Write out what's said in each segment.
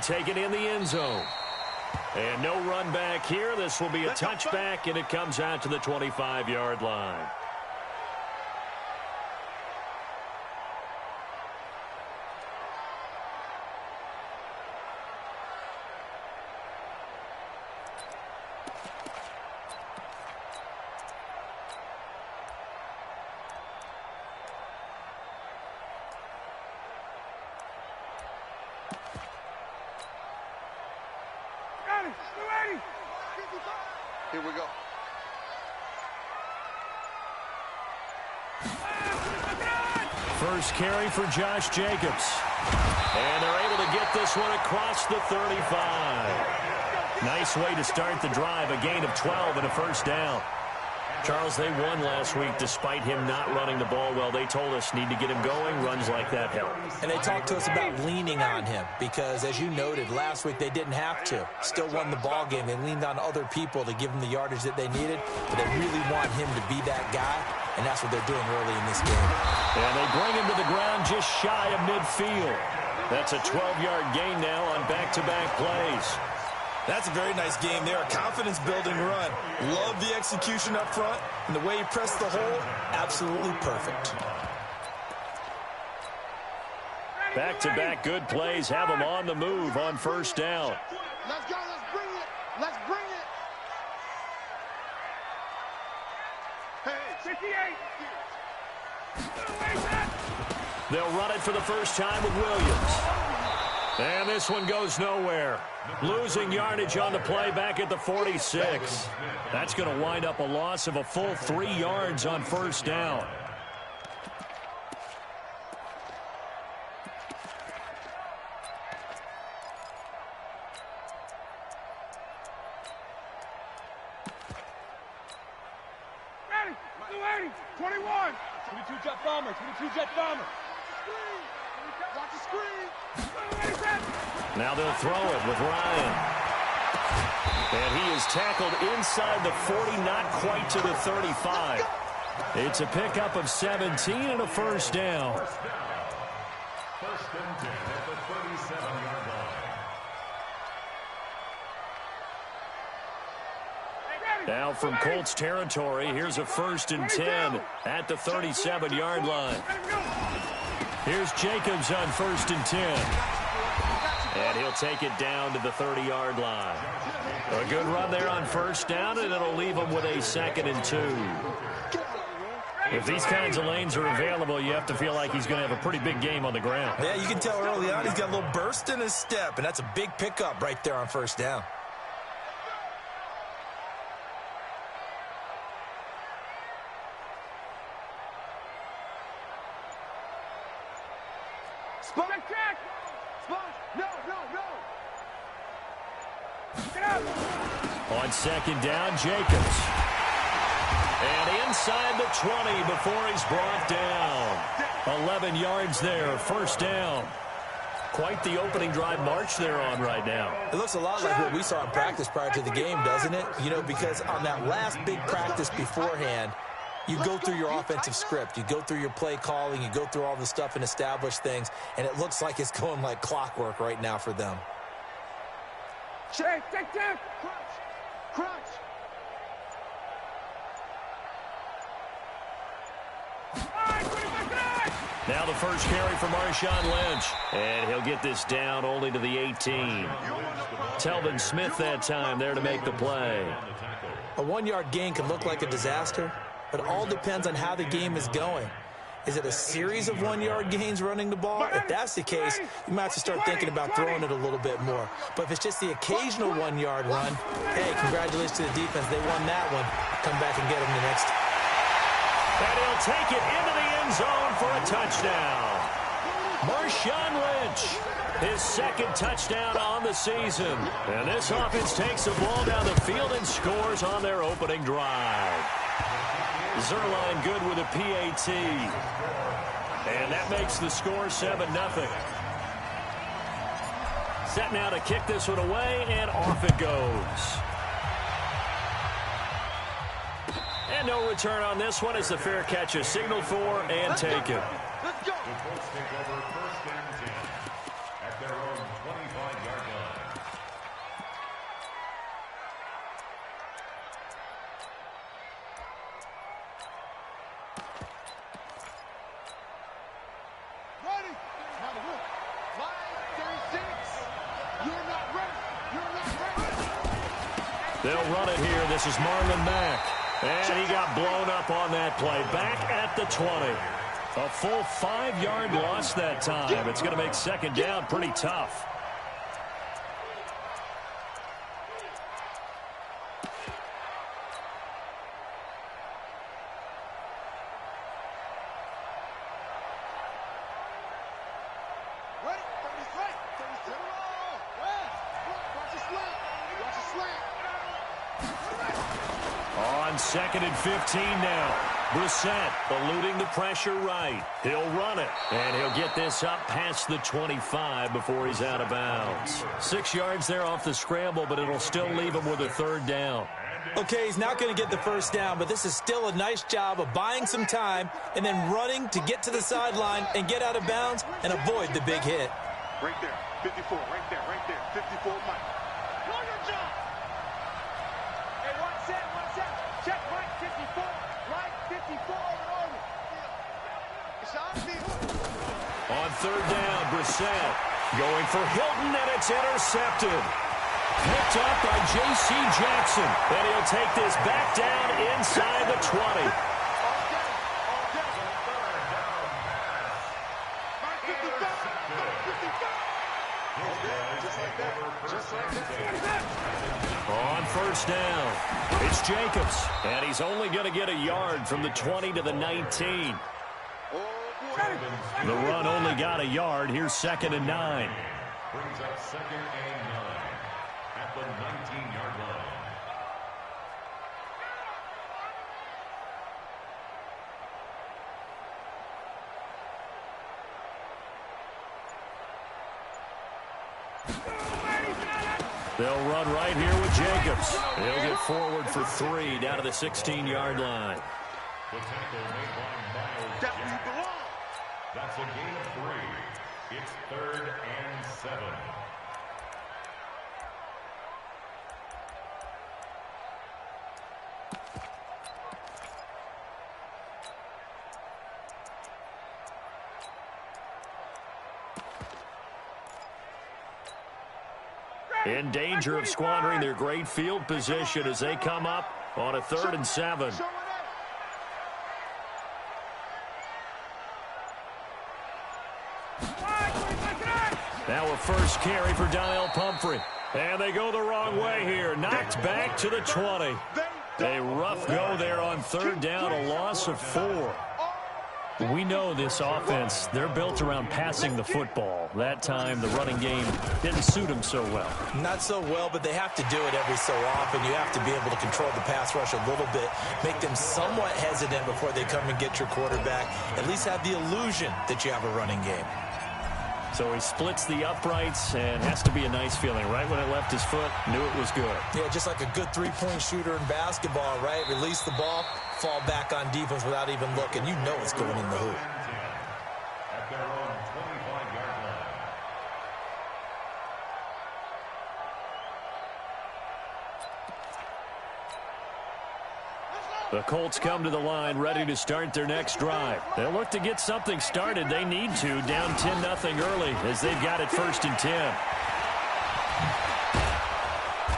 taken in the end zone. And no run back here. This will be a touchback, and it comes out to the 25-yard line. Here we go. First carry for Josh Jacobs. And they're able to get this one across the 35. Nice way to start the drive. A gain of 12 and a first down. Charles, they won last week despite him not running the ball well. They told us need to get him going. Runs like that help. And they talked to us about leaning on him because, as you noted, last week they didn't have to. Still won the ball game. They leaned on other people to give them the yardage that they needed, but they really want him to be that guy, and that's what they're doing early in this game. And they bring him to the ground just shy of midfield. That's a 12-yard gain now on back-to-back plays. That's a very nice game there. A confidence-building run. Love the execution up front. And the way he pressed the hole, absolutely perfect. Back-to-back good plays have them on the move on first down. Let's go. Let's bring it. Let's bring it. Hey, 58. They'll run it for the first time with Williams. And this one goes nowhere. Losing yardage on the play back at the 46. That's going to wind up a loss of a full 3 yards on first down. Ready. 21. 22 jet bomber. 22 jet bomber. Watch the screen. Now they'll throw it with Ryan. And he is tackled inside the 40, not quite to the 35. It's a pickup of 17 and a first down. First and 10 at the 37-yard line. Now from Colts territory, here's a first and 10 at the 37-yard line. Here's Jacobs on first and 10. And he'll take it down to the 30-yard line. A good run there on first down, and it'll leave him with a 2nd and 2. If these kinds of lanes are available, you have to feel like he's going to have a pretty big game on the ground. Yeah, you can tell early on he's got a little burst in his step, and that's a big pickup right there on first down. Spot check. Spot. No. Get out. On second down, Jacobs. And inside the 20 before he's brought down. 11 yards there, first down. Quite the opening drive march they're on right now. It looks a lot like what we saw in practice prior to the game, doesn't it? You know, because on that last big practice beforehand, you go through your offensive script. You go through your play calling. You go through all the stuff and establish things. And it looks like it's going like clockwork right now for them. Check. Crunch. Now the first carry for Marshawn Lynch. And he'll get this down only to the 18. Telvin Smith that time there to make the play. A 1-yard gain can look like a disaster, but it all depends on how the game is going. Is it a series of 1-yard gains running the ball? If that's the case, you might have to start thinking about throwing it a little bit more. But if it's just the occasional 1-yard run, hey, congratulations to the defense. They won that one. Come back and get them the next. And he'll take it into the end zone for a touchdown. Marshawn Lynch, his 2nd touchdown on the season. And this offense takes the ball down the field and scores on their opening drive. Zerline good with a PAT. And that makes the score 7-0. Set now to kick this one away, and off it goes. And no return on this one as the fair catch is signaled for and taken. Let's go. The Colts take over first and 10 at their own 25-yard line. They'll run it here. This is Marlon Mack. And he got blown up on that play. Back at the 20. A full 5-yard loss that time. It's going to make second down pretty tough. On second and 15 now. Brissett eluding the pressure right. He'll run it, and he'll get this up past the 25 before he's out of bounds. 6 yards there off the scramble, but it'll still leave him with a third down. Okay, he's not going to get the first down, but this is still a nice job of buying some time and then running to get to the sideline and get out of bounds and avoid the big hit. Right there, 54, right there, 54, Mike. Hey, one set. Check right 54, right 54 over. It's on field. On third down, Brissett going for Hilton, and it's intercepted. Picked up by J.C. Jackson, and he'll take this back down inside the 20. On first down, it's Jacobs, and he's only going to get a yard from the 20 to the 19. The run only got a yard. Here's second and 9. Brings up second and 9 at the 19-yard line. They'll run right here with Jacobs. He'll get forward for 3 down to the 16-yard line. The tackle made by Miles Jackson. That's a gain of 3. It's third and 7. In danger of squandering their great field position as they come up on a 3rd and 7. Now a first carry for Donnell Pumphrey. And they go the wrong way here. Knocked back to the 20. A rough go there on 3rd down, a loss of 4. We know this offense, they're built around passing the football. That time, the running game didn't suit them so well. Not so well, but they have to do it every so often. You have to be able to control the pass rush a little bit, make them somewhat hesitant before they come and get your quarterback. At least have the illusion that you have a running game. So he splits the uprights, and has to be a nice feeling. Right when it left his foot, knew it was good. Yeah, just like a good three-point shooter in basketball, right? Release the ball, fall back on defense without even looking. You know it's going in the hoop. At their own 25-yard line. The Colts come to the line ready to start their next drive. They'll look to get something started. They need to, down 10-0 early as they've got it 1st and 10.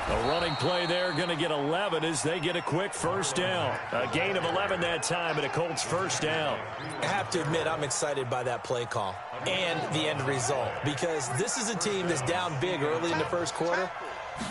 A running play there, going to get 11 as they get a quick first down. A gain of 11 that time, and a Colts first down. I have to admit, I'm excited by that play call and the end result, because this is a team that's down big early in the first quarter,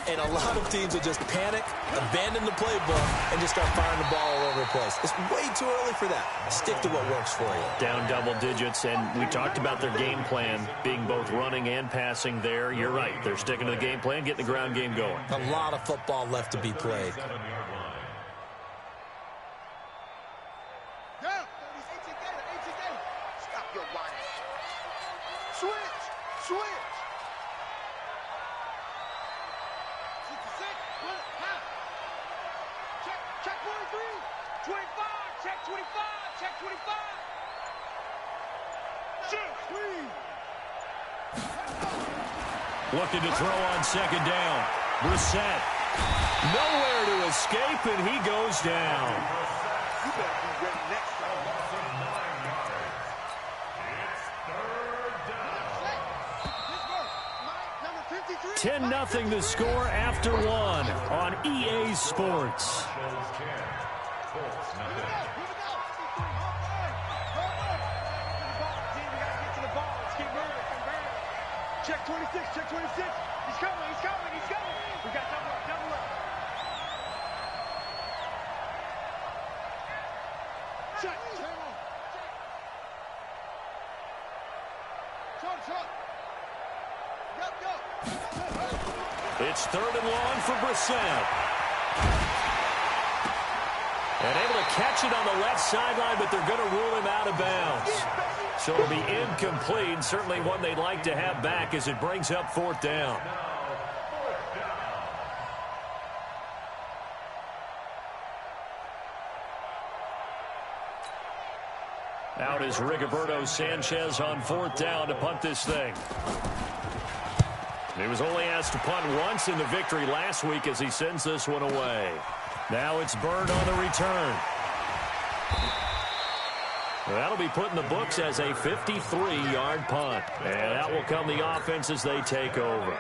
and a lot of teams will just panic, abandon the playbook, and just start firing the ball all over the place. It's way too early for that. Stick to what works for you. Down double digits, and we talked about their game plan being both running and passing there. You're right. They're sticking to the game plan, getting the ground game going. A lot of football left to be played. Stop your whining. Switch. Check 23. 25. Check 25. Check 25. Shoot. Looking to throw on second down. Brissett. Nowhere to escape, and he goes down. You better be ready next time. A loss of 9 yards. It's third down. This work. Number 10. 10-0 the score after one on EA Sports. Check 26, check 26. He's coming, he's coming, he's coming. We got double up, double up. Check. Shot. Go. It's 3rd and long for Brissett. And able to catch it on the left sideline, but they're going to rule him out of bounds. So it'll be incomplete, certainly one they'd like to have back as it brings up 4th down. Out is Rigoberto Sanchez on 4th down to punt this thing. He was only asked to punt once in the victory last week as he sends this one away. Now it's Bird on the return. That'll be put in the books as a 53-yard punt. And out will come the offense as they take over.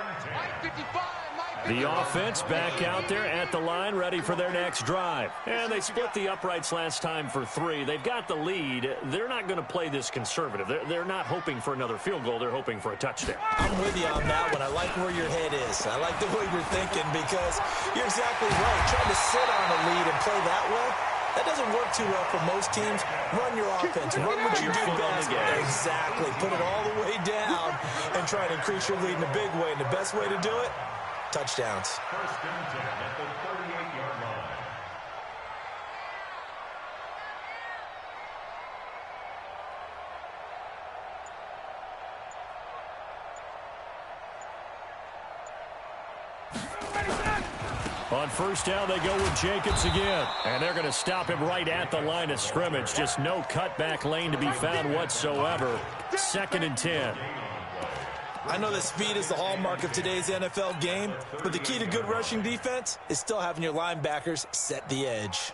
The offense back out there at the line, ready for their next drive. And they split the uprights last time for 3. They've got the lead. They're not going to play this conservative. They're not hoping for another field goal. They're hoping for a touchdown. I'm with you on that one. I like where your head is. I like the way you're thinking because you're exactly right. Trying to sit on a lead and play that way, that doesn't work too well for most teams. Run your offense. Run what you do best. Exactly. Put it all the way down and try to increase your lead in a big way. And the best way to do it, touchdowns. 1st and 10 at the 38-yard line. On 1st down, they go with Jacobs again. And they're going to stop him right at the line of scrimmage. Just no cutback lane to be found whatsoever. 2nd and 10. I know that speed is the hallmark of today's NFL game, but the key to good rushing defense is still having your linebackers set the edge.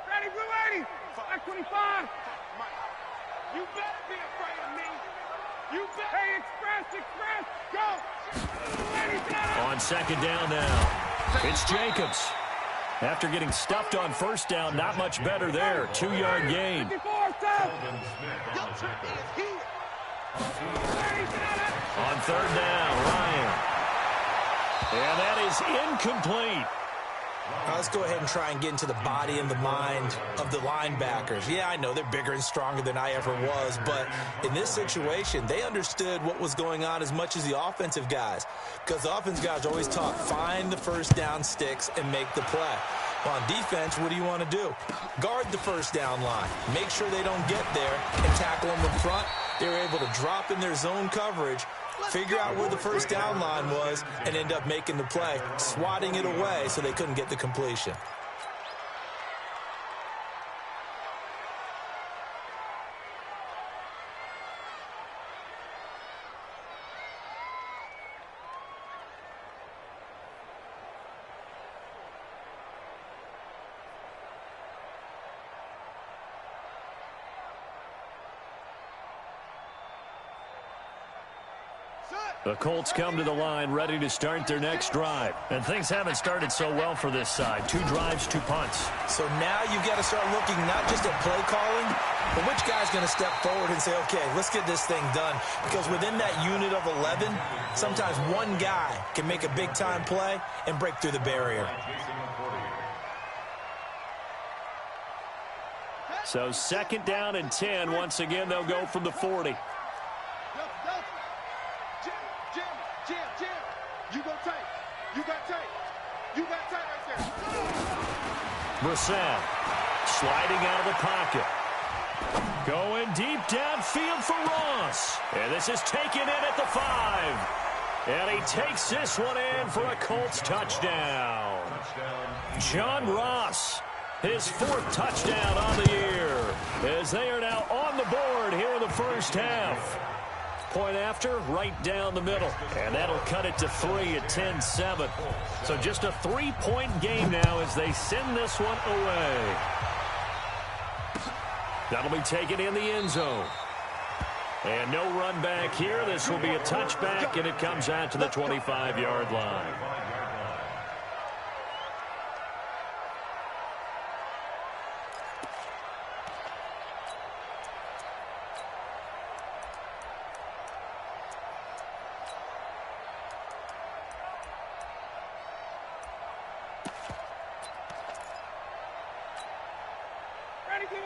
Ready, we're ready. 525. You better be afraid of me. You better. Hey, express, go. On 2nd down now, it's Jacobs. After getting stuffed on 1st down, not much better there. 2-yard gain. On 3rd down, Ryan. And that is incomplete. Now let's go ahead and try and get into the body and the mind of the linebackers. Yeah, I know they're bigger and stronger than I ever was, but in this situation, they understood what was going on as much as the offensive guys, because the offensive guys are always taught, find the 1st down sticks and make the play. Well, on defense, what do you want to do? Guard the 1st down line. Make sure they don't get there and tackle them in front. They were able to drop in their zone coverage, figure out where the 1st down line was, and end up making the play, swatting it away so they couldn't get the completion. The Colts come to the line ready to start their next drive. And things haven't started so well for this side. 2 drives, 2 punts. So now you've got to start looking not just at play calling, but which guy's going to step forward and say, okay, let's get this thing done. Because within that unit of 11, sometimes one guy can make a big-time play and break through the barrier. So 2nd down and 10. Once again, they'll go from the 40. Jim, you go tight. You got tight. You got tight right there. Brissett sliding out of the pocket. Going deep downfield for Ross. And this is taken in at the 5. And he takes this one in for a Colts touchdown. John Ross, his 4th touchdown on the year, as they are now on the board here in the 1st half. point after, right down the middle. And that'll cut it to 3 at 10-7. So just a 3-point game now as they send this one away. That'll be taken in the end zone. And no run back here. This will be a touchback, and it comes out to the 25-yard line.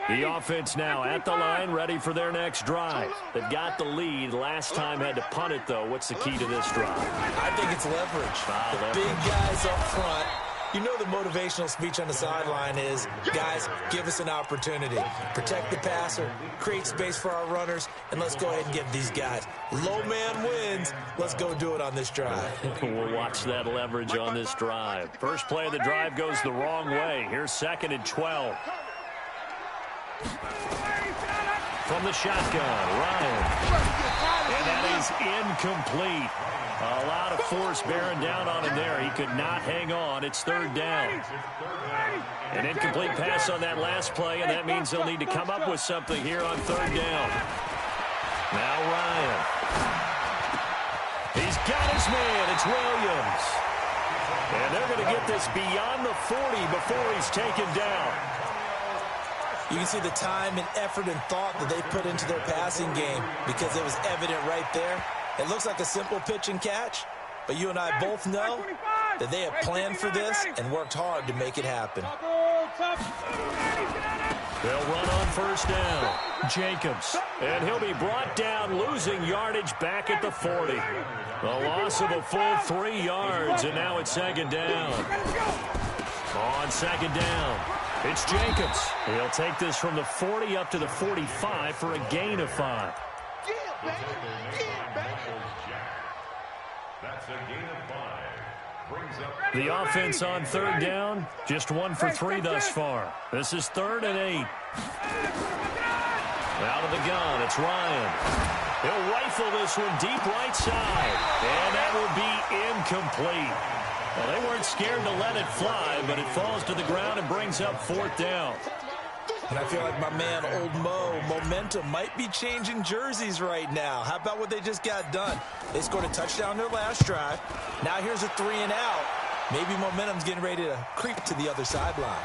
The offense now at the line, ready for their next drive. They've got the lead. Last time had to punt it, though. What's the key to this drive? I think it's leverage. The big guys up front. You know the motivational speech on the sideline is, guys, give us an opportunity. Protect the passer, create space for our runners, and let's go ahead and give these guys. Low man wins. Let's go do it on this drive. We'll watch that leverage on this drive. First play of the drive goes the wrong way. Here's 2nd and 12. From the shotgun, Ryan. And that is incomplete. A lot of force bearing down on him there. He could not hang on. It's 3rd down. An incomplete pass on that last play, and that means they'll need to come up with something here on 3rd down. Now Ryan. He's got his man. It's Williams. And they're going to get this beyond the 40 before he's taken down. You can see the time and effort and thought that they put into their passing game because it was evident right there. It looks like a simple pitch and catch, but you and I both know that they have planned for this and worked hard to make it happen. They'll run on 1st down. Jacobs. And he'll be brought down, losing yardage back at the 40. The loss of a full 3 yards, and now it's 2nd down. On 2nd down. It's Jacobs. He'll take this from the 40 up to the 45 for a gain of 5. That's a gain of 5. Brings up the offense on 3rd down, just 1 for 3 thus far. This is 3rd and 8. Out of the gun, it's Ryan. He'll rifle this one deep right side, and that will be incomplete. Well, they weren't scared to let it fly, but it falls to the ground and brings up 4th down. And I feel like my man, Old Mo, momentum might be changing jerseys right now. How about what they just got done? They scored a touchdown their last drive. Now here's a 3 and out. Maybe momentum's getting ready to creep to the other sideline.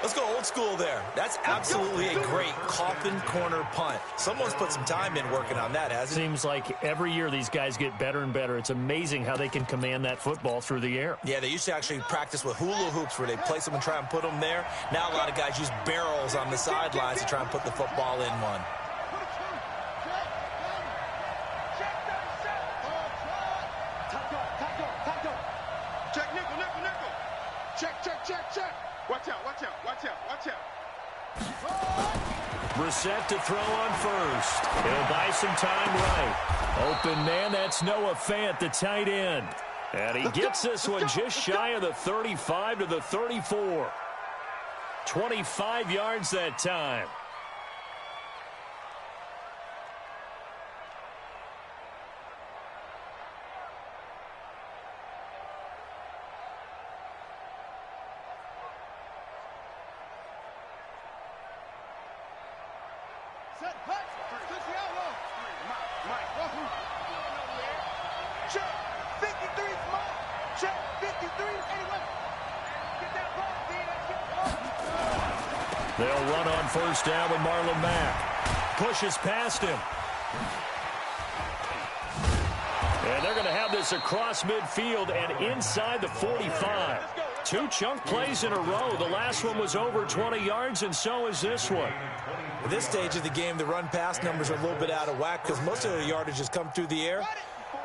Let's go old school there. That's absolutely a great coffin corner punt. Someone's put some time in working on that, hasn't it? Seems like every year these guys get better and better. It's amazing how they can command that football through the air. Yeah, they used to actually practice with hula hoops where they place them and try and put them there. Now a lot of guys use barrels on the sidelines to try and put the football in one. Check, nickel, nickel, nickel. Check, check, check, check. Watch out, watch out, watch out, watch out. Brissett to throw on 1st. He'll buy some time right. Open man, that's Noah Fant, the tight end. And he gets this one just shy of the 35 to the 34. 25 yards that time. Check, 53, small. Check, 53, anyway. Get that ball, D. They'll run on 1st down with Marlon Mack. Pushes past him. And they're going to have this across midfield and inside the 45. 2 chunk plays in a row. The last one was over 20 yards, and so is this one. At this stage of the game, the run-pass numbers are a little bit out of whack because most of the yardage has come through the air.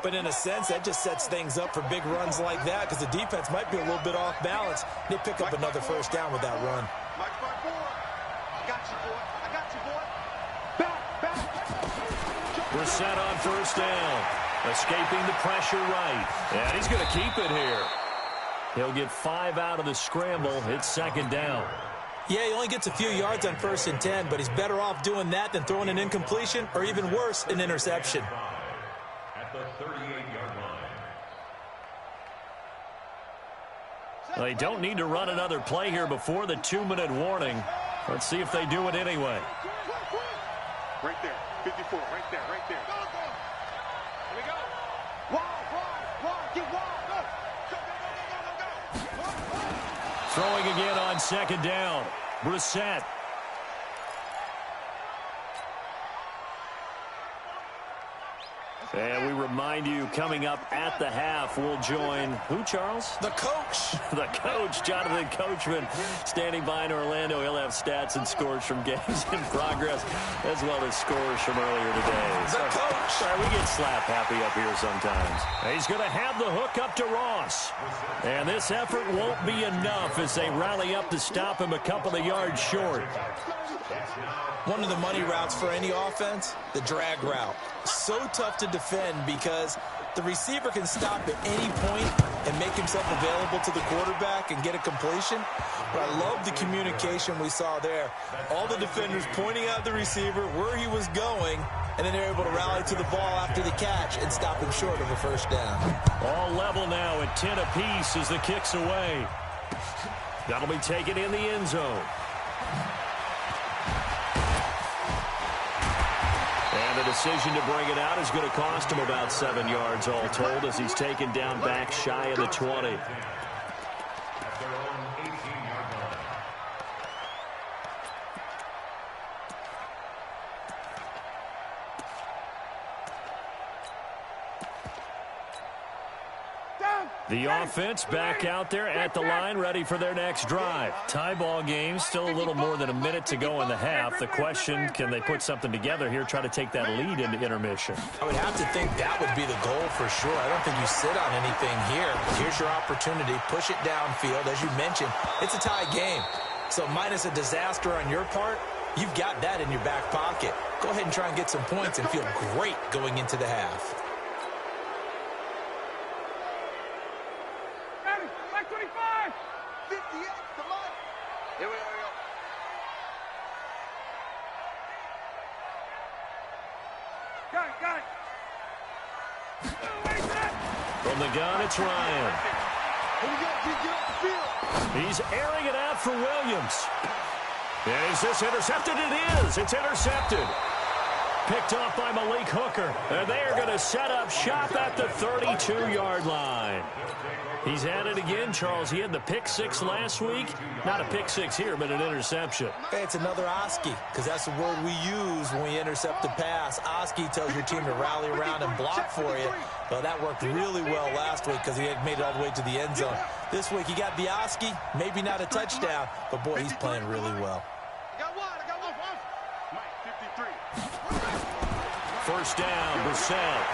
But in a sense, that just sets things up for big runs like that because the defense might be a little bit off balance. They pick up another 1st down with that run. Mike, I got you, boy. I got you, boy. Back. Brissett on 1st down. Escaping the pressure right. And he's going to keep it here. He'll get 5 out of the scramble. It's 2nd down. Yeah, he only gets a few yards on 1st and 10, but he's better off doing that than throwing an incompletion or even worse, an interception. At the 38-yard line. They don't need to run another play here before the 2-minute warning. Let's see if they do it anyway. Right there, 54, right there, right there. Here we go. Wide, get wide. Go. Throwing again on 2nd down. Brissett. And we remind you, coming up at the half, we'll join who, Charles? The coach. The coach, Jonathan Coachman, standing by in Orlando. He'll have stats and scores from games in progress, as well as scores from earlier today. The coach. Sorry, we get slap happy up here sometimes. He's going to have the hook up to Ross. And this effort won't be enough as they rally up to stop him a couple of yards short. One of the money routes for any offense, the drag route. So tough to defend because the receiver can stop at any point and make himself available to the quarterback and get a completion. But I love the communication we saw there. All the defenders pointing out the receiver, where he was going, and then they're able to rally to the ball after the catch and stop him short of a 1st down. All level now at 10 apiece as the kick's away. That'll be taken in the end zone. And the decision to bring it out is going to cost him about 7 yards all told as he's taken down back shy of the 20. At their own 18-yard line. The offense back out there at the line, ready for their next drive. Tie ball game, still a little more than a minute to go in the half. The question, can they put something together here, try to take that lead into intermission? I would have to think that would be the goal for sure. I don't think you sit on anything here. Here's your opportunity. Push it downfield. As you mentioned, it's a tie game. So minus a disaster on your part, you've got that in your back pocket. Go ahead and try and get some points and feel great going into the half. From the gun, it's Ryan. He's airing it out for Williams. And is this intercepted? It is. It's intercepted. Picked off by Malik Hooker. And they are going to set up shop at the 32-yard line. He's at it again, Charles. He had the pick 6 last week. Not a pick 6 here, but an interception. Hey, it's another Oski, because that's the word we use when we intercept the pass. Oski tells your team to rally around and block for you. Well, that worked really well last week because he had made it all the way to the end zone. This week, he got the Oski, maybe not a touchdown, but boy, he's playing really well. I got one. Mike, 53. 1st down, Brissett.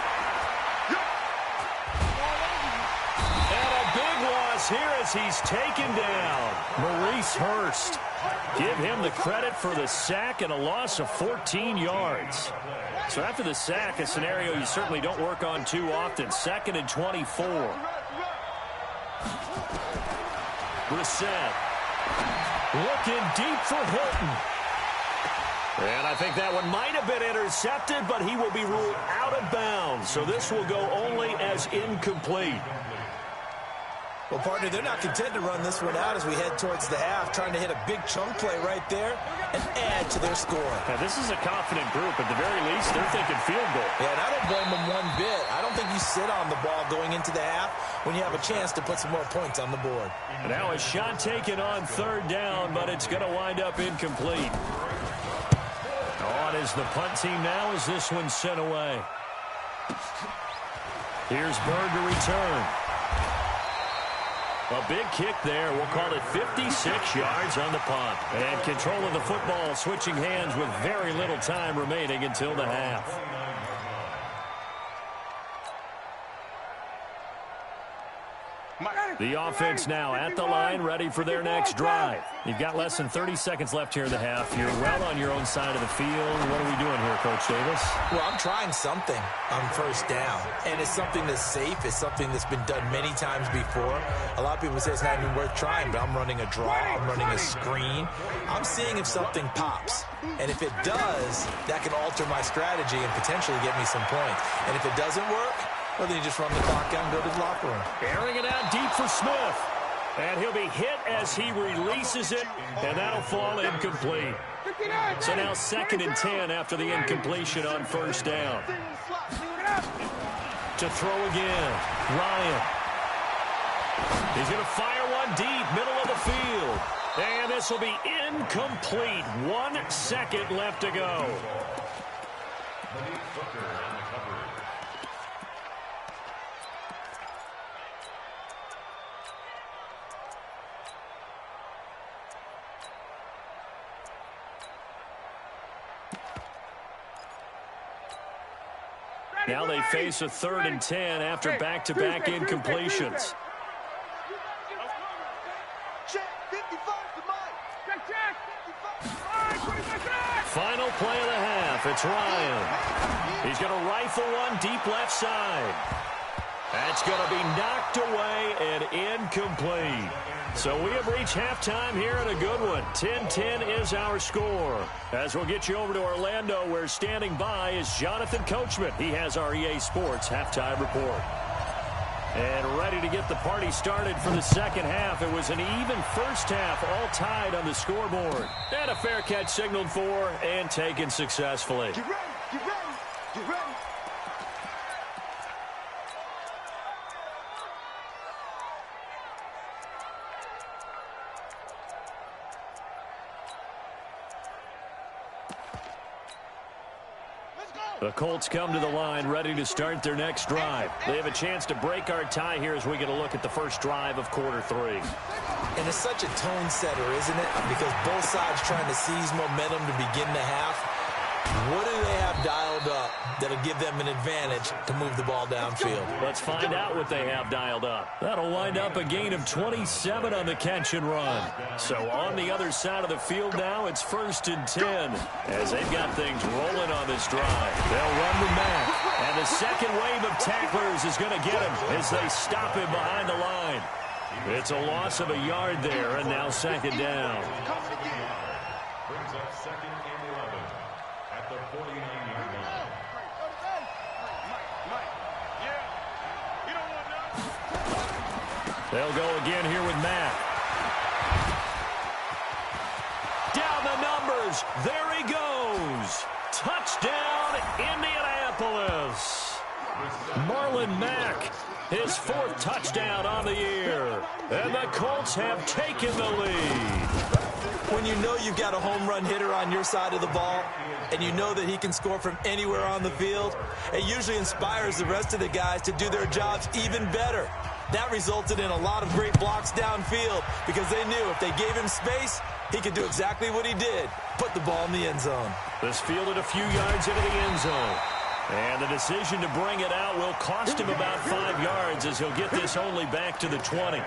Here as he's taken down. Maurice Hurst. Give him the credit for the sack and a loss of 14 yards. So after the sack, a scenario you certainly don't work on too often. 2nd and 24. Brissett. Looking deep for Hilton. And I think that one might have been intercepted, but he will be ruled out of bounds. So this will go only as incomplete. Well, partner, they're not content to run this one out as we head towards the half, trying to hit a big chunk play right there and add to their score. Now, this is a confident group. At the very least, they're thinking field goal. Yeah, and I don't blame them one bit. I don't think you sit on the ball going into the half when you have a chance to put some more points on the board. And now a shot taken on 3rd down, but it's going to wind up incomplete. On is the punt team now as this one's sent away. Here's Bird to return. A big kick there. We'll call it 56 yards on the punt. And control of the football switching hands with very little time remaining until the half. The offense now at the line, ready for their next drive. You've got less than 30 seconds left here in the half. You're well on your own side of the field. What are we doing here, Coach Davis? Well, I'm trying something on first down, and it's something that's safe. It's something that's been done many times before. A lot of people say it's not even worth trying, but I'm running a draw. I'm running a screen. I'm seeing if something pops, and if it does, that can alter my strategy and potentially get me some points. And if it doesn't work, well, then you just run the clock out and go to the locker room. Airing it out deep for Smith. And he'll be hit as he releases it, and that'll fall incomplete. So now 2nd and 10 after the incompletion on first down. To throw again, Ryan. He's going to fire one deep, middle of the field. And this will be incomplete. 1 second left to go. Now they face a 3rd and 10 after back-to-back incompletions. Final play of the half. It's Ryan. He's going to rifle one deep left side. That's going to be knocked away and incomplete. So we have reached halftime here in a good one. 10-10 is our score. As we'll get you over to Orlando, where standing by is Jonathan Coachman. He has our EA Sports halftime report. And ready to get the party started for the second half. It was an even first half, all tied on the scoreboard. And a fair catch signaled for and taken successfully. Get ready, get ready, get ready. The Colts come to the line ready to start their next drive. They have a chance to break our tie here as we get a look at the first drive of quarter 3. And it's such a tone setter, isn't it? Because both sides trying to seize momentum to begin the half. What do they have dialed up that'll give them an advantage to move the ball downfield? Let's find out what they have dialed up. That'll wind up a gain of 27 on the catch and run. So on the other side of the field now, it's 1st and 10 as they've got things rolling on this drive. They'll run with Mack. And the second wave of tacklers is going to get him as they stop him behind the line. It's a loss of a yard there, and now 2nd down. Brings up 2nd and 11 at the 49-yard line. They'll go again here with Mack. Down the numbers. There he goes. Touchdown, Indianapolis. Marlon Mack, his 4th touchdown on the year. And the Colts have taken the lead. When you know you've got a home run hitter on your side of the ball, and you know that he can score from anywhere on the field, it usually inspires the rest of the guys to do their jobs even better. That resulted in a lot of great blocks downfield because they knew if they gave him space, he could do exactly what he did, put the ball in the end zone. This fielded a few yards into the end zone. And the decision to bring it out will cost him about 5 yards as he'll get this only back to the 20.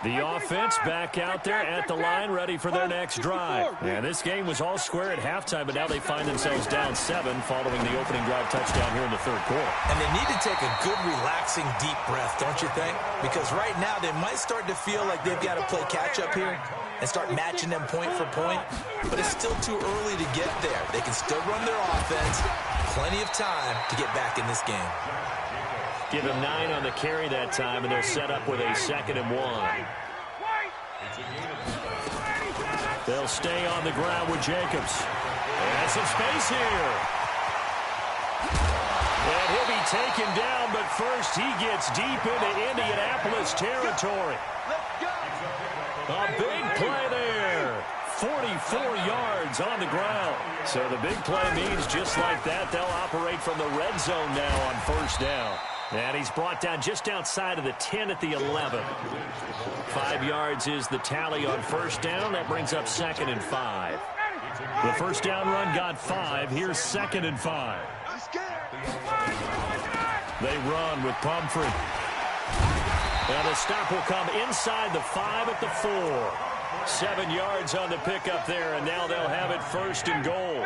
The offense back out there at the line, ready for their next drive. And this game was all square at halftime, but now they find themselves down 7 following the opening drive touchdown here in the 3rd quarter. And they need to take a good, relaxing, deep breath, don't you think? Because right now they might start to feel like they've got to play catch-up here and start matching them point for point. But it's still too early to get there. They can still run their offense. Plenty of time to get back in this game. Give him 9 on the carry that time, and they'll set up with a 2nd and 1. They'll stay on the ground with Jacobs. And some space here. And he'll be taken down, but first he gets deep into Indianapolis territory. A big play there. 44 yards on the ground. So the big play means just like that, they'll operate from the red zone now on 1st down. And he's brought down just outside of the 10 at the 11. 5 yards is the tally on 1st down. That brings up 2nd and 5. The 1st down run got 5. Here's 2nd and 5. They run with Pumphrey. And the stop will come inside the 5 at the 4. 7 yards on the pickup there, and now they'll have it 1st and goal.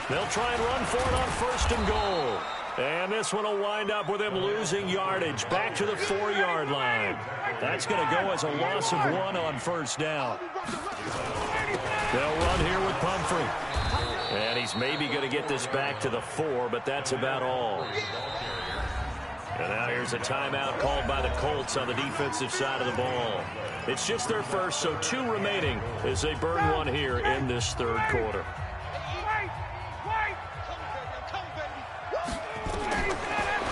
They'll try and run for it on 1st and goal. And this one will wind up with him losing yardage back to the 4-yard line. That's going to go as a loss of 1 on 1st down. They'll run here with Pumphrey. And he's maybe going to get this back to the 4, but that's about all. And now here's a timeout called by the Colts on the defensive side of the ball. It's just their first, so 2 remaining as they burn 1 here in this 3rd quarter.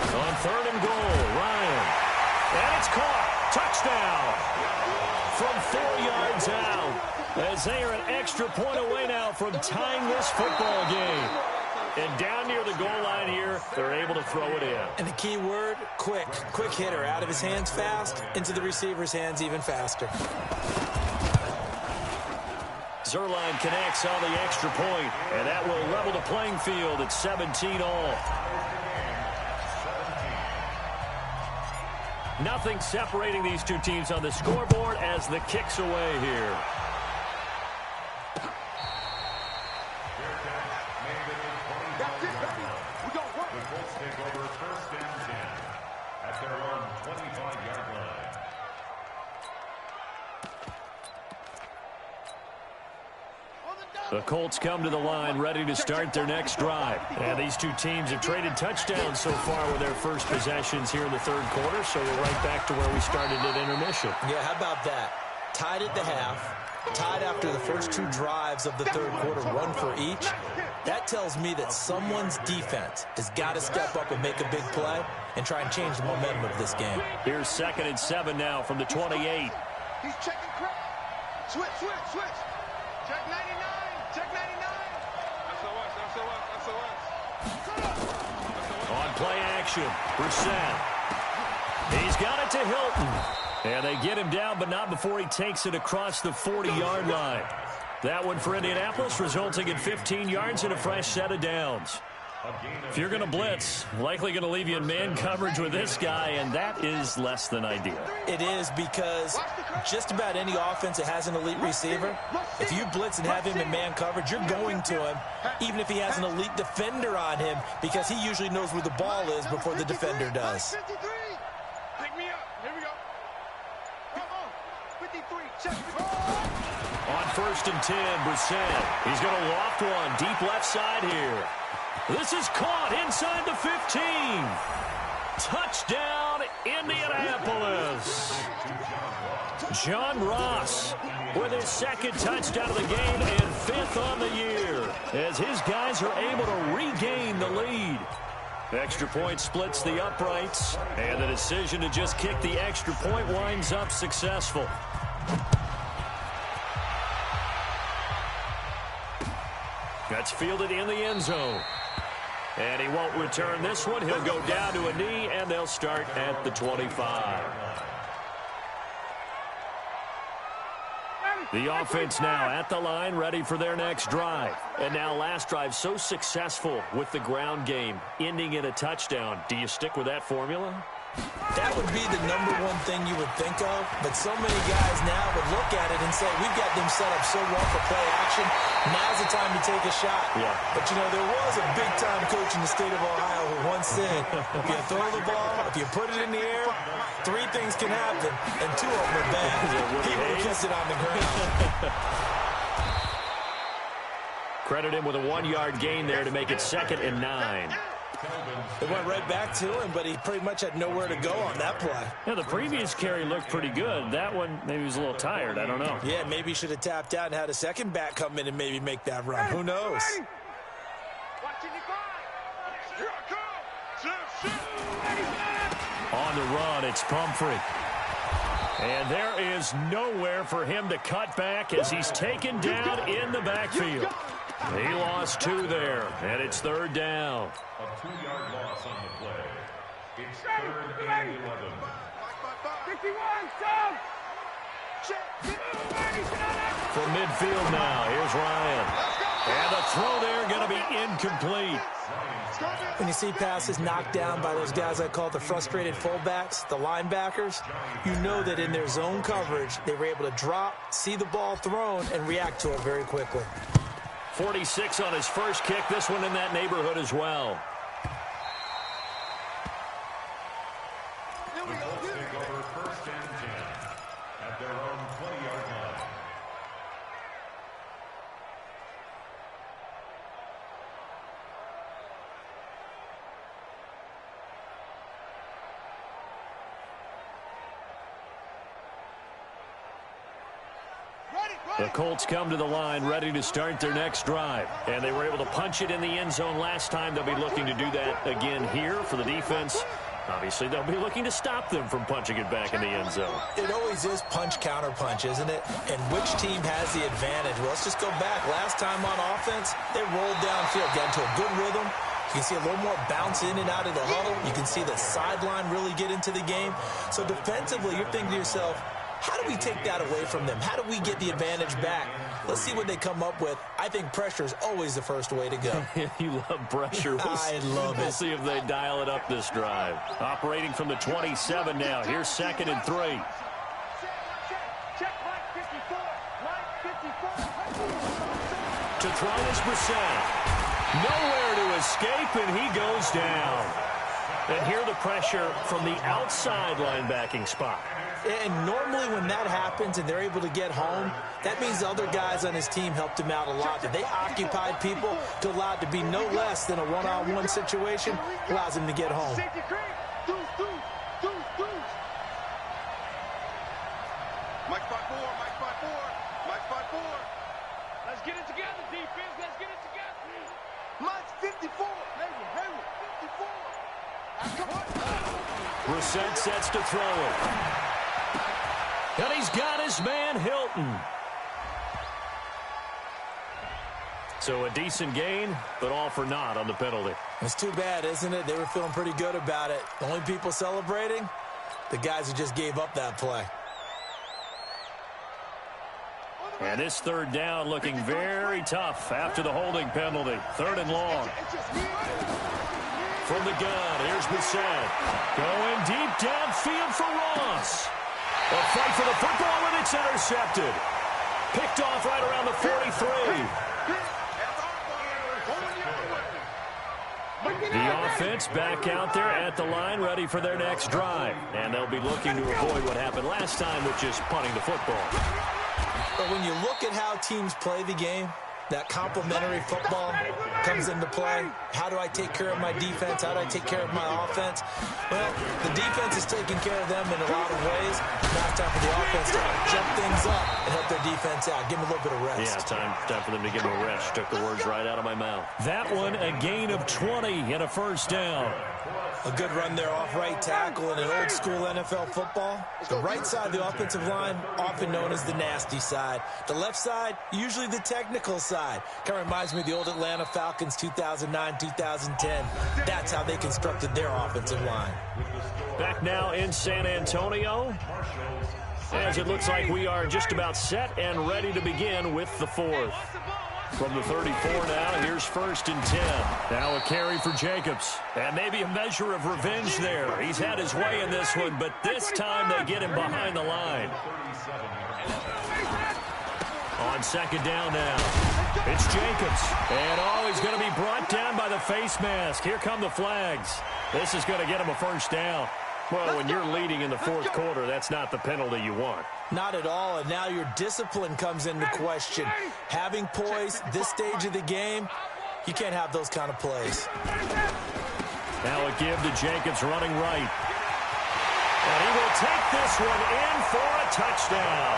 On 3rd and goal, Ryan. And it's caught. Touchdown. From 4 yards out. As they are an extra point away now from tying this football game. And down near the goal line here, they're able to throw it in. And the key word, quick. Quick hitter. Out of his hands fast, into the receiver's hands even faster. Zerline connects on the extra point, and that will level the playing field at 17 all. Nothing separating these 2 teams on the scoreboard as the kick's away here. The Colts take over 1st and 10 at their own 25-yard line. The Colts come to the line ready to start their next drive. And these 2 teams have traded touchdowns so far with their first possessions here in the 3rd quarter, so we're right back to where we started at intermission. Yeah, how about that? Tied at the half, tied after the first 2 drives of the 3rd quarter, 1 for each. That tells me that someone's defense has got to step up and make a big play and try and change the momentum of this game. Here's 2nd and 7 now from the 28. He's checking crowd. Switch. Check 99. Check 99. On play action, Brissett. He's got it to Hilton. And they get him down, but not before he takes it across the 40-yard line. That one for Indianapolis, resulting in 15 yards and a fresh set of downs. If you're going to blitz, likely going to leave you in man coverage with this guy, and that is less than ideal. It is, because just about any offense that has an elite receiver, if you blitz and have him in man coverage, you're going to him, even if he has an elite defender on him, because he usually knows where the ball is before the defender does. Pick me up. Here we go. Come on. 53. Check. On 1st and 10, Brissett. He's going to loft one deep left side here. This is caught inside the 15. Touchdown, Indianapolis. John Ross with his 2nd touchdown of the game and 5th on the year, as his guys are able to regain the lead. Extra point splits the uprights, and the decision to just kick the extra point winds up successful. That's fielded in the end zone. And he won't return this one. He'll go down to a knee, and they'll start at the 25. The offense now at the line, ready for their next drive. And now last drive so successful with the ground game, ending in a touchdown. Do you stick with that formula? That would be the #1 thing you would think of, but so many guys now would look at it and say, we've got them set up so well for play action, now's the time to take a shot. Yeah. But, you know, there was a big-time coach in the state of Ohio who once said, if you throw the ball, if you put it in the air, 3 things can happen, and 2 of them are bad. He would have kissed it on the ground. Credit him with a 1-yard gain there to make it 2nd and 9. It went right back to him, but he pretty much had nowhere to go on that play. Yeah, the previous carry looked pretty good. That one, maybe he was a little tired. I don't know. Yeah, maybe he should have tapped out and had a second back come in and maybe make that run. Who knows? On the run, it's Pumphrey. And there is nowhere for him to cut back as he's taken down in the backfield. He lost 2 there, and it's 3rd down. A 2-yard loss on the play. It's 3rd and 11. 51, stop! From midfield now, here's Ryan. And the throw there going to be incomplete. When you see passes knocked down by those guys I call the frustrated fullbacks, the linebackers, you know that in their zone coverage, they were able to drop, see the ball thrown, and react to it very quickly. 46 on his first kick. This one in that neighborhood as well. The Colts take over first and 10 at their own 20-yard line. The Colts come to the line ready to start their next drive. And they were able to punch it in the end zone last time. They'll be looking to do that again here for the defense. Obviously, they'll be looking to stop them from punching it back in the end zone. It always is punch-counter-punch, isn't it? And which team has the advantage? Well, let's just go back. Last time on offense, they rolled downfield, got into a good rhythm. You can see a little more bounce in and out of the huddle. You can see the sideline really get into the game. So defensively, you're thinking to yourself, how do we take that away from them? How do we get the advantage back? Let's see what they come up with. I think pressure is always the first way to go. You love pressure. I love it. We'll see if they dial it up this drive. Operating from the 27 now. Here's 2nd and 3. Check line 54. Line 54. To throw is Brissett. Nowhere to escape, and he goes down. And here the pressure from the outside linebacking spot. And normally when that happens and they're able to get home, that means other guys on his team helped him out a lot. That they occupied people to allow it to be no less than a one-on-one situation, allows him to get home. Mike 5-4, Mike 5-4, Mike 5-4. Let's get it together, defense. Let's get it together. Mike's 54. Hayward, 54. Brissett sets to throw it. And he's got his man, Hilton. So a decent gain, but all for naught on the penalty. It's too bad, isn't it? They were feeling pretty good about it. The only people celebrating, the guys who just gave up that play. And this 3rd down looking very tough after the holding penalty. 3rd and long. From the gun, here's Brissett. Going deep downfield for Ross. A fight for the football, and it's intercepted. Picked off right around the 43. The offense back out there at the line, ready for their next drive. And they'll be looking to avoid what happened last time with just punting the football. But when you look at how teams play the game, that complementary football comes into play. How do I take care of my defense? How do I take care of my offense? Well, the defense is taking care of them in a lot of ways. Now it's time for the offense to jump things up and help their defense out. Give them a little bit of rest. Yeah, time for them to give them a rest. Took the words right out of my mouth. That one, a gain of 20 and a 1st down. A good run there off right tackle in an old-school NFL football. The right side of the offensive line, often known as the nasty side. The left side, usually the technical side. Kind of reminds me of the old Atlanta Falcons 2009-2010. That's how they constructed their offensive line. Back now in San Antonio, as it looks like we are just about set and ready to begin with the 4th. From the 34 now, here's 1st and 10. Now a carry for Jacobs. And maybe a measure of revenge there. He's had his way in this one, but this time they get him behind the line. On 2nd down now, it's Jacobs. And he's going to be brought down by the face mask. Here come the flags. This is going to get him a 1st down. Well, when you're leading in the 4th quarter, that's not the penalty you want. Not at all, and now your discipline comes into question. Having poise, this stage of the game, you can't have those kind of plays. Now a give to Jacobs running right. And he will take this one in for a touchdown.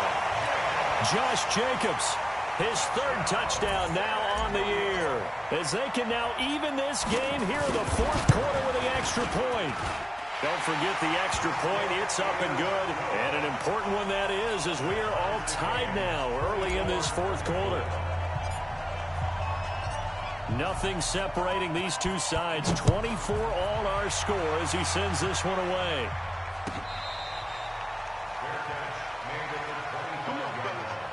Josh Jacobs, his 3rd touchdown now on the year. As they can now even this game here in the 4th quarter with the extra point. Don't forget the extra point. It's up and good. And an important one that is, as we are all tied now early in this 4th quarter. Nothing separating these two sides. 24 all our score as he sends this one away. made at the 25-yard line.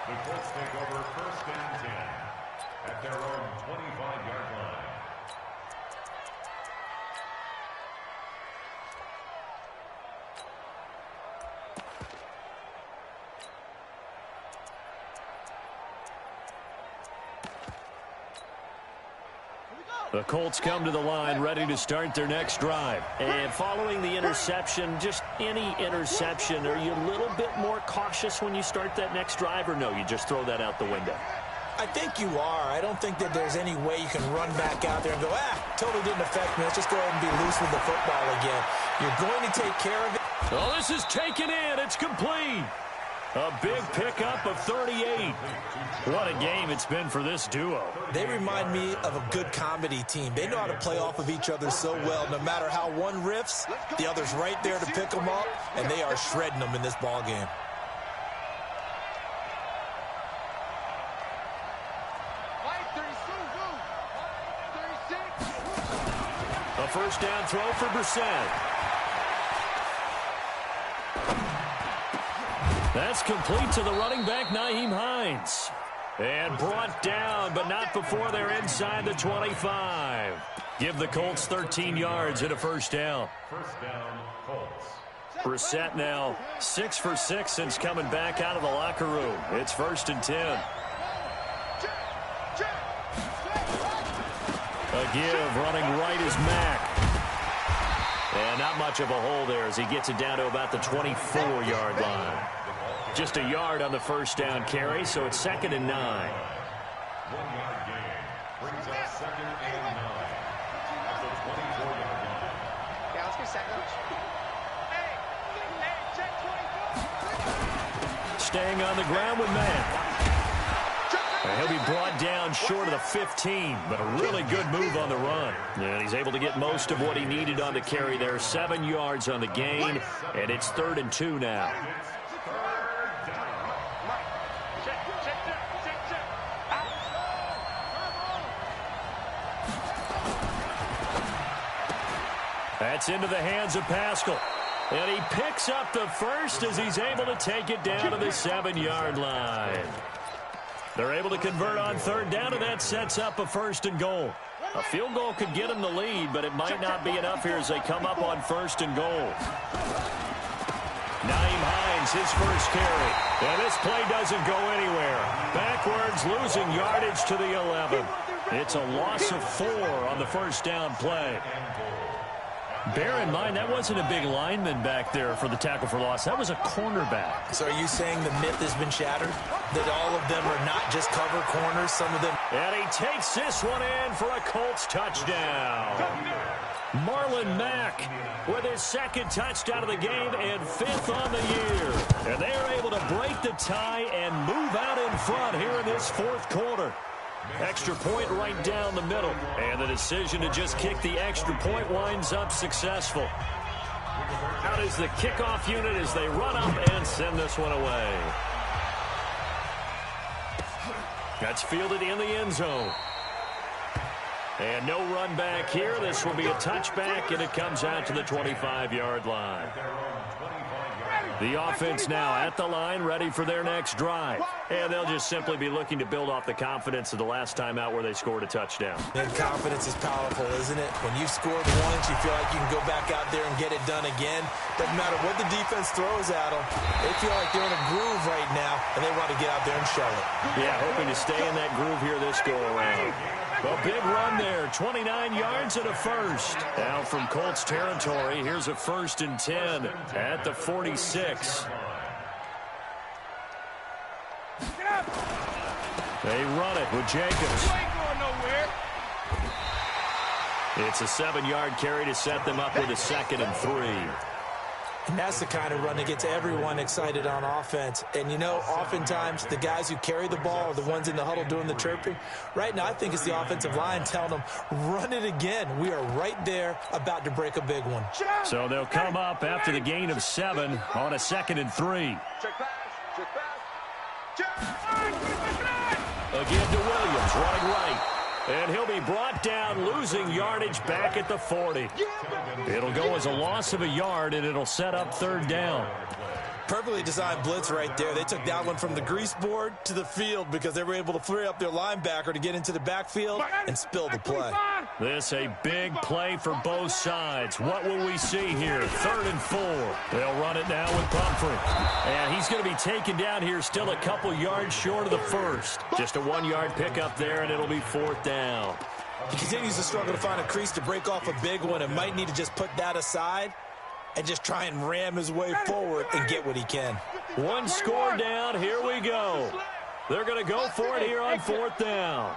The Colts take over 1st and 10 at their own 25-yard line. The Colts come to the line ready to start their next drive. And following the interception, just any interception, are you a little bit more cautious when you start that next drive, or no, you just throw that out the window? I think you are. I don't think that there's any way you can run back out there and go, totally didn't affect me. Let's just go ahead and be loose with the football again. You're going to take care of it. Oh, this is taken in. It's complete. A big pickup of 38. What a game it's been for this duo. They remind me of a good comedy team. They know how to play off of each other so well. No matter how one riffs, the other's right there to pick them up, and they are shredding them in this ball game. A first down throw for Brissett. That's complete to the running back, Nyheim Hines. And brought down, but not before they're inside the 25. Give the Colts 13 yards and a first down. First down, Colts. Brissett now 6 for 6 since coming back out of the locker room. It's 1st and 10. A give, running right is Mack. And not much of a hole there as he gets it down to about the 24-yard line. Just a yard on the first down carry, so it's 2nd and 9. 1-yard gain brings up 2nd and 9 at the 24-yard line. Yeah, let's get second. Hey, check 24. Staying on the ground with Mack. And he'll be brought down short of the 15, but a really good move on the run. And he's able to get most of what he needed on the carry there. 7 yards on the gain, and it's 3rd and 2 now. That's into the hands of Pascal. And he picks up the first as he's able to take it down to the 7-yard line. They're able to convert on 3rd down, and that sets up a 1st and goal. A field goal could get them the lead, but it might not be enough here as they come up on 1st and goal. Nyheim Hines, his first carry. And this play doesn't go anywhere. Backwards, losing yardage to the 11. It's a loss of 4 on the first down play. Bear in mind, that wasn't a big lineman back there for the tackle for loss. That was a cornerback. So are you saying the myth has been shattered? That all of them are not just cover corners, some of them... And he takes this one in for a Colts touchdown. Marlon Mack with his 2nd touchdown of the game and 5th on the year. And they are able to break the tie and move out in front here in this 4th quarter. Extra point right down the middle. And the decision to just kick the extra point winds up successful. Out is the kickoff unit as they run up and send this one away. That's fielded in the end zone. And no run back here. This will be a touchback, and it comes out to the 25-yard line. The offense now at the line, ready for their next drive. And they'll just simply be looking to build off the confidence of the last time out where they scored a touchdown. And confidence is powerful, isn't it? When you've scored once, you feel like you can go back out there and get it done again. Doesn't matter what the defense throws at them. They feel like they're in a groove right now, and they want to get out there and show it. Yeah, hoping to stay in that groove here this go-around. A big run there, 29 yards and a first. Now from Colts territory, here's a 1st and 10 at the 46. They run it with Jacobs. It's a 7-yard carry to set them up with a 2nd and 3. And that's the kind of run that gets everyone excited on offense. And, you know, oftentimes the guys who carry the ball are the ones in the huddle doing the chirping. Right now, I think it's the offensive line telling them, run it again. We are right there about to break a big one. So they'll come up after the gain of 7 on a 2nd and 3. Again to Williams, running right. And he'll be brought down, losing yardage back at the 40. It'll go as a loss of a yard, and it'll set up 3rd down. Perfectly designed blitz right there. They took that one from the grease board to the field because they were able to free up their linebacker to get into the backfield and spill the play. This a big play for both sides. What will we see here? 3rd and 4. They'll run it now with Pumphrey. And he's going to be taken down here still a couple yards short of the first. Just a 1-yard pickup there, and it'll be 4th down. He continues to struggle to find a crease to break off a big one and might need to just put that aside and just try and ram his way forward and get what he can. 1 score down. Here we go. They're going to go for it here on 4th down.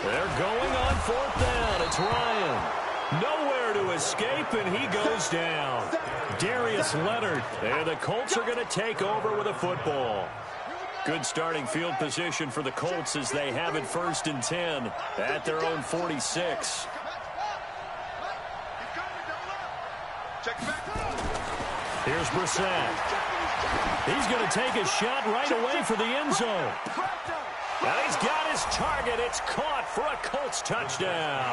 They're going on 4th down. It's Ryan. Nowhere to escape, and he goes down. Darius Leonard. And the Colts are going to take over with a football. Good starting field position for the Colts as they have it 1st and 10 at their own 46. Here's Brissett. He's going to take a shot right away for the end zone. And he's got his target. It's caught for a Colts touchdown.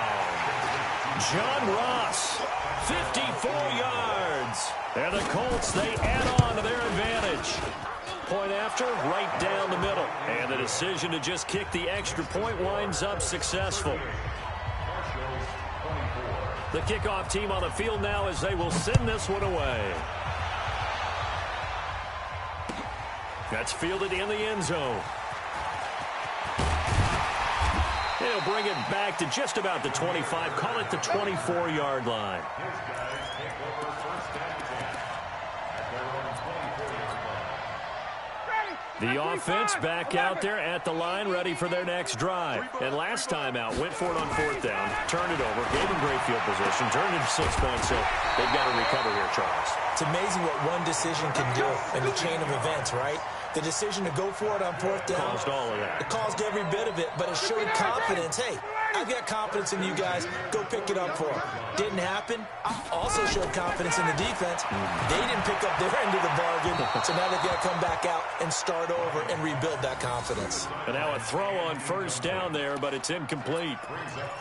John Ross, 54 yards. And the Colts, they add on to their advantage. Point after, right down the middle. And the decision to just kick the extra point winds up successful. The kickoff team on the field now as they will send this one away. That's fielded in the end zone. They'll bring it back to just about the 25. Call it the 24-yard line. The offense back out there at the line, ready for their next drive. And last time out, went for it on 4th down, turned it over, gave them great field position, turned it to 6 points, so they've got to recover here, Charles. It's amazing what one decision can do in the chain of events, right? The decision to go for it on 4th down. Caused all of that. It caused every bit of it, but it showed confidence. Hey, I've got confidence in you guys. Go pick it up for them. Didn't happen. Also showed confidence in the defense. They didn't pick up their end of the bargain, so now they've got to come back out and start over and rebuild that confidence. And now a throw on 1st down there, but it's incomplete.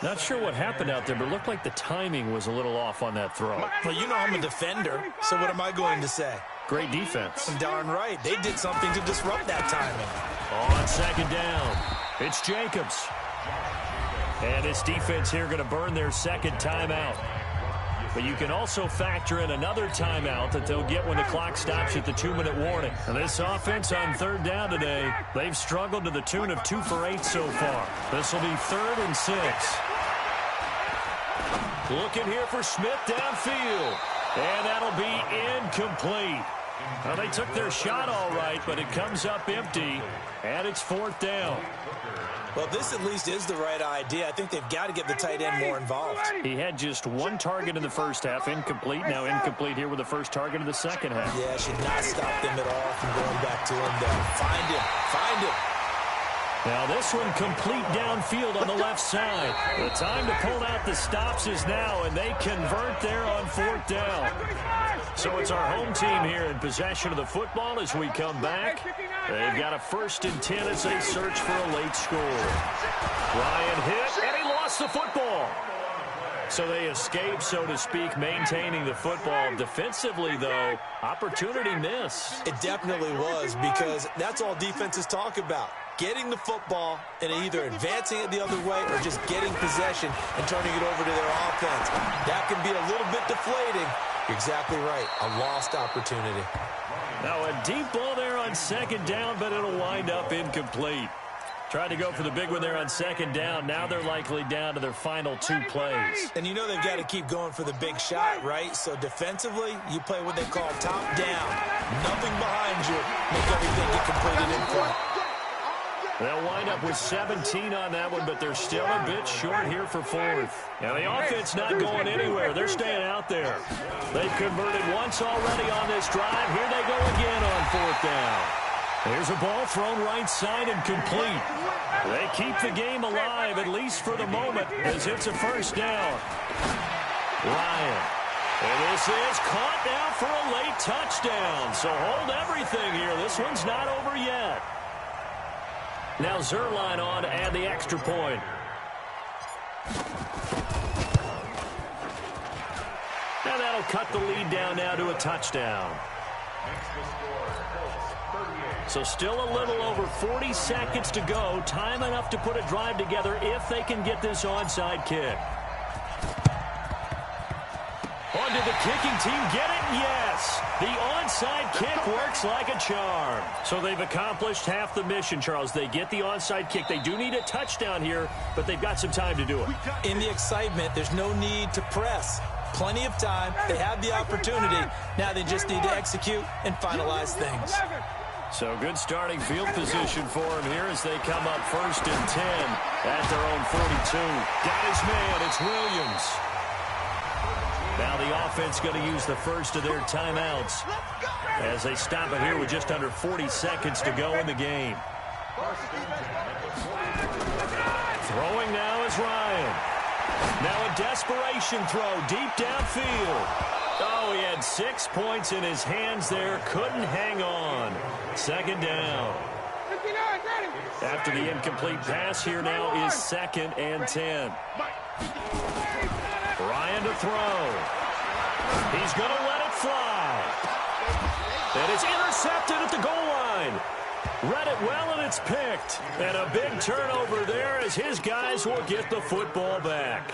Not sure what happened out there, but it looked like the timing was a little off on that throw. Well, you know I'm a defender, so what am I going to say? Great defense. Darn right. They did something to disrupt that timing. On 2nd down, it's Jacobs. And this defense here going to burn their 2nd timeout. But you can also factor in another timeout that they'll get when the clock stops at the 2-minute warning. And this offense on 3rd down today, they've struggled to the tune of 2 for 8 so far. This will be 3rd and 6. Looking here for Smith downfield. And that'll be incomplete. Well, they took their shot all right, but it comes up empty, and it's 4th down. Well, this at least is the right idea. I think they've got to get the tight end more involved. He had just 1 target in the first half, incomplete. Now incomplete here with the first target of the second half. Yeah, should not stop them at all from going back to him, though. Find him. Find him. Now this one complete downfield on the left side. The time to pull out the stops is now, and they convert there on 4th down. So it's our home team here in possession of the football as we come back. They've got a 1st and 10 as they search for a late score. Ryan hit, and he lost the football. So they escape, so to speak, maintaining the football. Defensively, though, opportunity miss. It definitely was, because that's all defenses talk about. Getting the football and either advancing it the other way or just getting possession and turning it over to their offense. That can be a little bit deflating. You're exactly right. A lost opportunity. Now a deep ball there on 2nd down, but it'll wind up incomplete. Tried to go for the big one there on 2nd down. Now they're likely down to their final 2 plays. And you know they've got to keep going for the big shot, right? So defensively, you play what they call top down. Nothing behind you. Make everything get completed in front. They'll wind up with 17 on that one, but they're still a bit short here for 4th. Now the offense not going anywhere. They're staying out there. They've converted once already on this drive. Here they go again on 4th down. There's a ball thrown right side and complete. They keep the game alive, at least for the moment, as it's a 1st down. Ryan. And this is caught now for a late touchdown. So hold everything here. This one's not over yet. Now Zerline on to add the extra point. And that'll cut the lead down now to a touchdown. So still a little over 40 seconds to go. Time enough to put a drive together if they can get this onside kick. On did the kicking team get it? Yes. The onside kick works like a charm. So they've accomplished half the mission, Charles. They get the onside kick. They do need a touchdown here, but they've got some time to do it. In the excitement, there's no need to press. Plenty of time. They have the opportunity. Now they just need to execute and finalize things. So good starting field position for him here as they come up 1st and 10 at their own 42. Got his man. It's Williams. Now the offense going to use the first of their timeouts as they stop it here with just under 40 seconds to go in the game. Throwing now is Ryan. Now a desperation throw deep downfield. Oh, he had 6 points in his hands there. Couldn't hang on. 2nd down. After the incomplete pass, here now is 2nd and 10. Ryan to throw. He's going to let it fly. And it's intercepted at the goal line. Read it well, and it's picked. And a big turnover there as his guys will get the football back.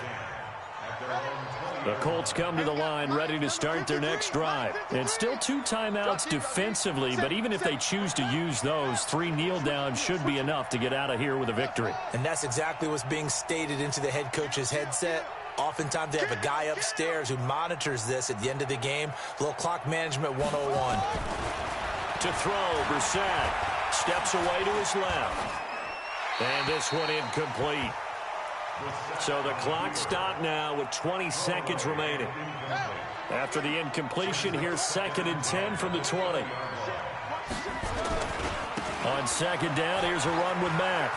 The Colts come to the line ready to start their next drive. And still 2 timeouts defensively, but even if they choose to use those, 3 kneel downs should be enough to get out of here with a victory. And that's exactly what's being stated into the head coach's headset. Oftentimes they have a guy upstairs who monitors this at the end of the game. A little clock management 101. To throw, Brissett steps away to his left. And this one incomplete. So the clock stopped now with 20 seconds remaining. After the incompletion, here's 2nd and 10 from the 20. On 2nd down, here's a run with Mack.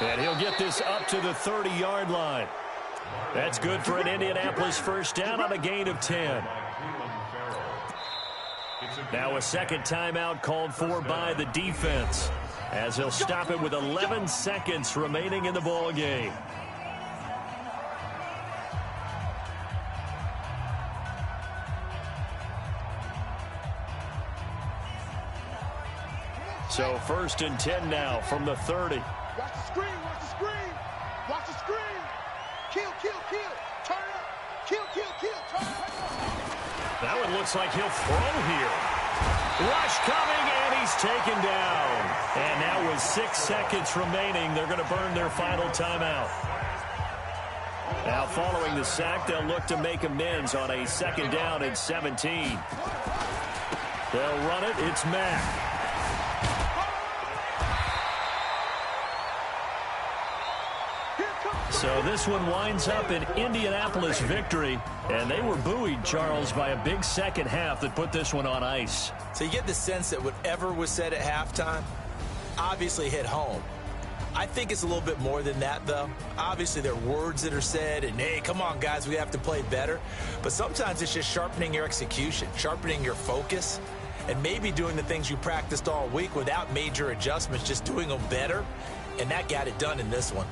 And he'll get this up to the 30-yard line. That's good for an Indianapolis first down on a gain of 10. Now a 2nd timeout called for by the defense, as he'll stop it with 11 seconds remaining in the ball game. So 1st and 10 now from the 30. Watch the screen, watch the screen. Watch the screen. Kill, kill, kill. Turn up. Kill, kill, kill. Turn up. That one looks like he'll throw here. Rush coming, and he's taken down. And now with 6 seconds remaining, they're going to burn their final timeout. Now following the sack, they'll look to make amends on a 2nd down and 17. They'll run it. It's Mack. So this one winds up an Indianapolis victory, and they were buoyed, Charles, by a big second half that put this one on ice. So you get the sense that whatever was said at halftime obviously hit home. I think it's a little bit more than that, though. Obviously, there are words that are said, and, hey, come on, guys, we have to play better. But sometimes it's just sharpening your execution, sharpening your focus, and maybe doing the things you practiced all week without major adjustments, just doing them better, and that got it done in this one.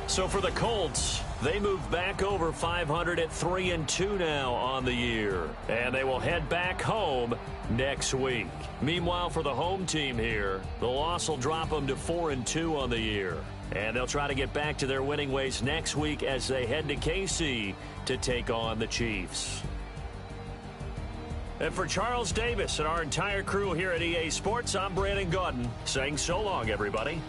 So for the Colts, they move back over 500 at 3-2 now on the year. And they will head back home next week. Meanwhile, for the home team here, the loss will drop them to 4-2 on the year. And they'll try to get back to their winning ways next week as they head to KC to take on the Chiefs. And for Charles Davis and our entire crew here at EA Sports, I'm Brandon Gaudin saying so long, everybody.